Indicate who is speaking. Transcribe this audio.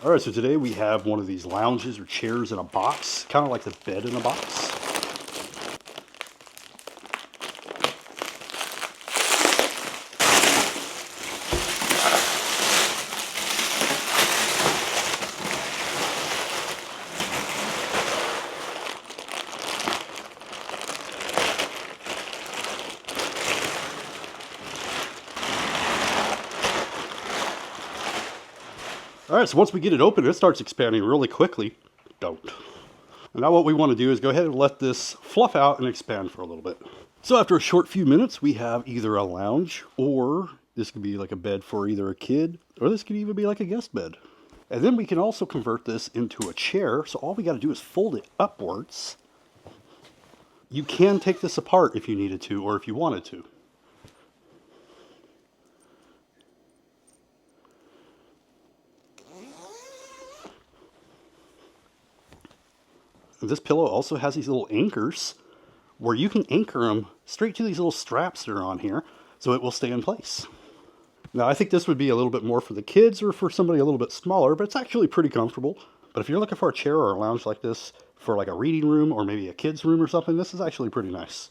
Speaker 1: All right, so today we have one of these lounges or chairs in a box, kind of like the bed in a box. All right, so once we get it open, it starts expanding really quickly. Don't. And now what we want to do is go ahead and let this fluff out and expand for a little bit. So after a short few minutes, we have either a lounge, or this could be like a bed for either a kid, or this could even be like a guest bed. And then we can also convert this into a chair. So all we got to do is fold it upwards. You can take this apart if you needed to, or if you wanted to. This pillow also has these little anchors where you can anchor them straight to these little straps that are on here, so it will stay in place. Now I think this would be a little bit more for the kids or for somebody a little bit smaller, but it's actually pretty comfortable. But if you're looking for a chair or a lounge like this for like a reading room or maybe a kid's room or something, this is actually pretty nice.